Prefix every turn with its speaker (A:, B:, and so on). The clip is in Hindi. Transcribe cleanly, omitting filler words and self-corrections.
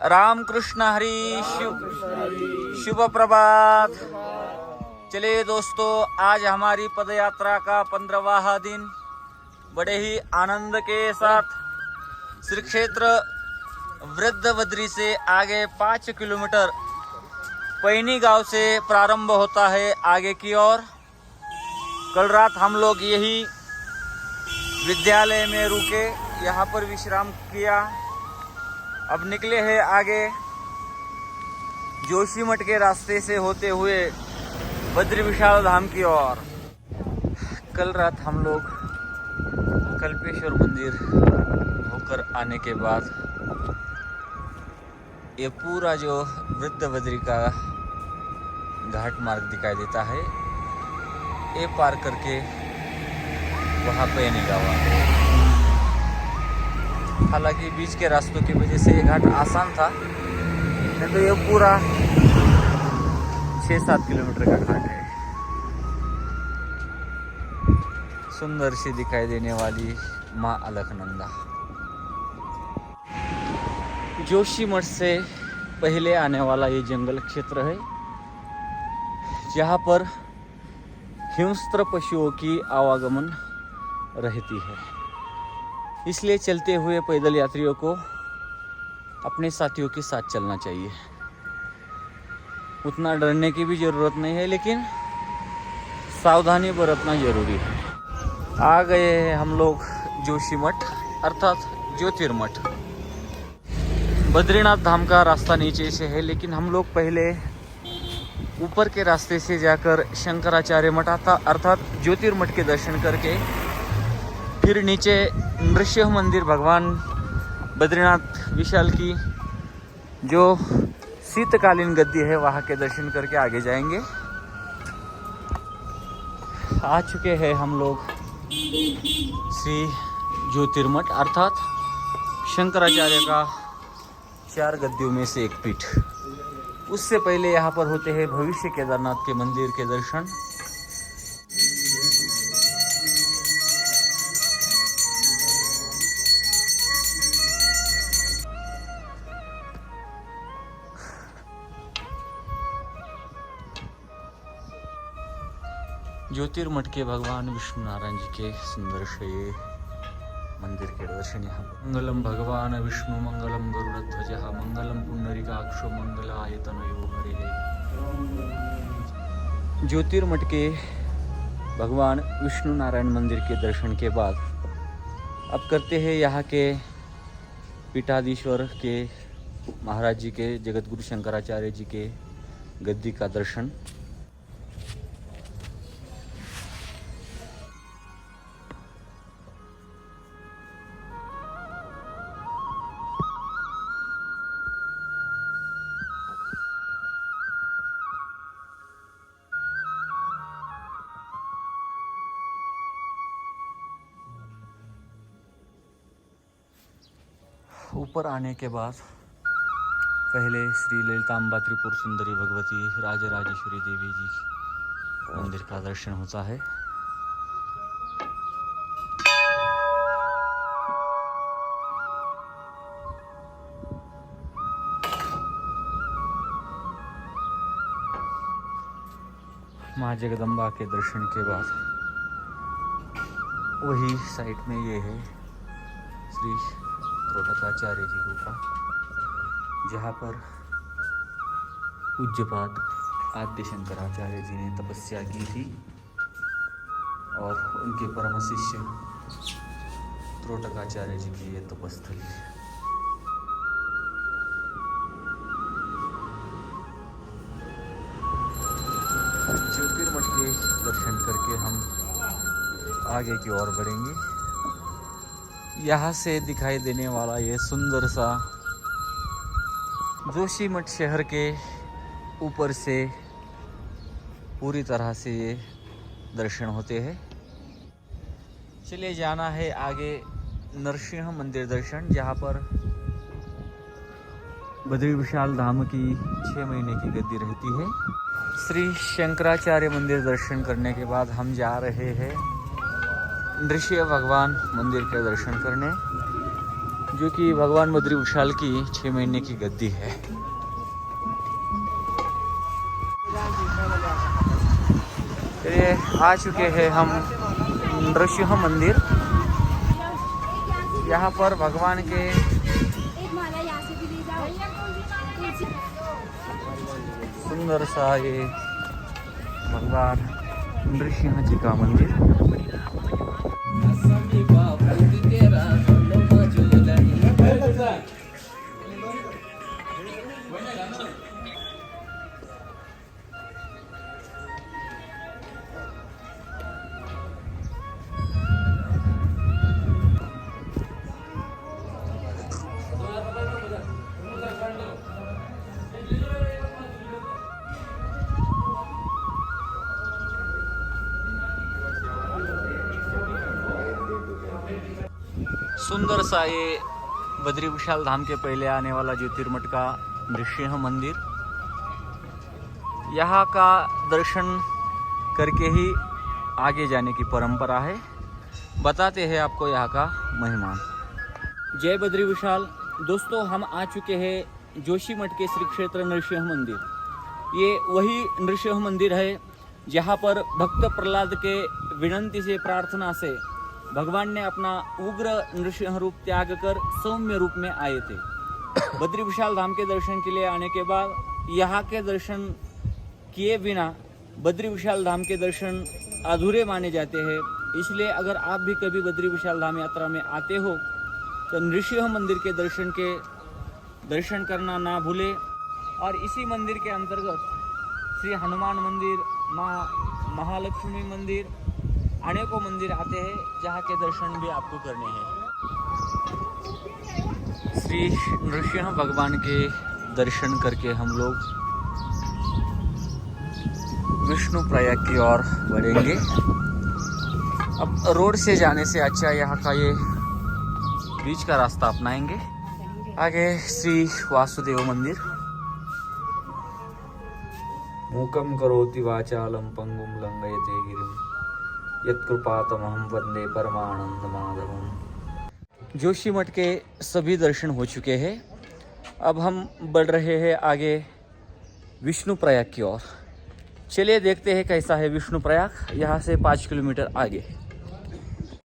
A: रामकृष्ण हरी शुभ प्रभात। चलिए दोस्तों, आज हमारी पदयात्रा का 15वां दिन बड़े ही आनंद के साथ श्री क्षेत्र वृद्ध बद्री से आगे 5 किलोमीटर पैनी गांव से प्रारंभ होता है आगे की ओर। कल रात हम लोग यही विद्यालय में रुके, यहाँ पर विश्राम किया। अब निकले हैं आगे जोशीमठ के रास्ते से होते हुए बद्री विशाल धाम की ओर। कल रात हम लोग कल्पेश्वर मंदिर होकर आने के बाद ये पूरा जो वृद्ध बद्री का घाट मार्ग दिखाई देता है, ये पार करके वहाँ पे नहीं गावा। हालांकि बीच के रास्तों की वजह से ये घाट आसान था, नहीं तो ये पूरा 6-7 किलोमीटर का घाट है। सुंदर सी दिखाई देने वाली माँ अलकनंदा। जोशीमठ से पहले आने वाला ये जंगल क्षेत्र है, जहाँ पर हिंस्त्र पशुओं की आवागमन रहती है। इसलिए चलते हुए पैदल यात्रियों को अपने साथियों के साथ चलना चाहिए। उतना डरने की भी ज़रूरत नहीं है, लेकिन सावधानी बरतना जरूरी है। आ गए हैं हम लोग जोशीमठ अर्थात ज्योतिर्मठ। बद्रीनाथ धाम का रास्ता नीचे से है, लेकिन हम लोग पहले ऊपर के रास्ते से जाकर शंकराचार्य मठ अर्थात ज्योतिर्मठ के दर्शन करके फिर नीचे नृसिंह मंदिर भगवान बद्रीनाथ विशाल की जो शीतकालीन गद्दी है वहाँ के दर्शन करके आगे जाएंगे। आ चुके हैं हम लोग श्री ज्योतिर्मठ अर्थात शंकराचार्य का 4 गद्दियों में से एक पीठ। उससे पहले यहाँ पर होते हैं भविष्य केदारनाथ के मंदिर के दर्शन। ज्योतिर्मठ के भगवान विष्णु नारायण जी के सुंदर से मंदिर के दर्शन यहाँ पर। मंगलम भगवान विष्णु मंगलम गरुड़ध्वज मंगलम पुंडरीकाक्षो मंगलायतनयो हरिः। ज्योतिर्मठ के भगवान विष्णु नारायण मंदिर के दर्शन के बाद अब करते हैं यहाँ के पीठाधीश्वर के महाराज जी के जगतगुरु शंकराचार्य जी के गद्दी का दर्शन। ऊपर आने के बाद पहले श्री ललितांबा त्रिपुर सुंदरी भगवती राजराजेश्वरी देवी जी मंदिर का दर्शन होता है। माँ जगदम्बा के दर्शन के बाद वही साइड में ये है श्री त्रोटकाचार्य जी गुफा, जहाँ पर पूज्यपाद आद्य शंकराचार्य जी ने तपस्या की थी और उनके परम शिष्य त्रोटकाचार्य जी की ये तपस्थली। ज्योतिर्मठ के दर्शन करके हम आगे की ओर बढ़ेंगे। यहाँ से दिखाई देने वाला ये सुंदर सा जोशीमठ शहर के ऊपर से पूरी तरह से ये दर्शन होते हैं। चलिए जाना है आगे नरसिंह मंदिर दर्शन, जहाँ पर बद्री विशाल धाम की 6 महीने की गद्दी रहती है। श्री शंकराचार्य मंदिर दर्शन करने के बाद हम जा रहे हैं नृसिंह भगवान मंदिर के दर्शन करने, जो कि भगवान बद्री विशाल की 6 महीने की गद्दी है। चलिए आ चुके हैं हम नृसिंह मंदिर। यहाँ पर भगवान के सुंदर सा ये भगवान नृसिंह जी का मंदिर। सुंदर सा ये बद्री विशाल धाम के पहले आने वाला ज्योतिर्मठ का नृसिंह मंदिर। यहाँ का दर्शन करके ही आगे जाने की परंपरा है। बताते हैं आपको यहाँ का महिमा। जय बद्री विशाल। दोस्तों हम आ चुके हैं जोशीमठ के श्री क्षेत्र नृसिंह मंदिर। ये वही नृसिंह मंदिर है जहाँ पर भक्त प्रहलाद के विनंती से प्रार्थना से भगवान ने अपना उग्र नृसिंह रूप त्याग कर सौम्य रूप में आए थे। बद्री विशाल धाम के दर्शन के लिए आने के बाद यहाँ के दर्शन किए बिना बद्री विशाल धाम के दर्शन अधूरे माने जाते हैं। इसलिए अगर आप भी कभी बद्री विशाल धाम यात्रा में आते हो तो नृसिंह मंदिर के दर्शन करना ना भूले। और इसी मंदिर के अंतर्गत श्री हनुमान मंदिर, माँ महालक्ष्मी मंदिर, अनेकों मंदिर आते हैं जहाँ के दर्शन भी आपको करने हैं। श्री नृसिंह भगवान के दर्शन करके हम लोग विष्णु प्रयाग की ओर बढ़ेंगे। अब रोड से जाने से अच्छा यहाँ का ये बीच का रास्ता अपनाएंगे। आगे श्री वासुदेव मंदिर। मूकं करोति वाचालं पंगुं लंघयते गिरिं यत्कृपातमहं वंदे परमानंद माधवम्। जोशीमठ के सभी दर्शन हो चुके हैं। अब हम बढ़ रहे हैं आगे विष्णु प्रयाग की ओर। चलिए देखते हैं कैसा है विष्णु प्रयाग। यहाँ से 5 किलोमीटर आगे।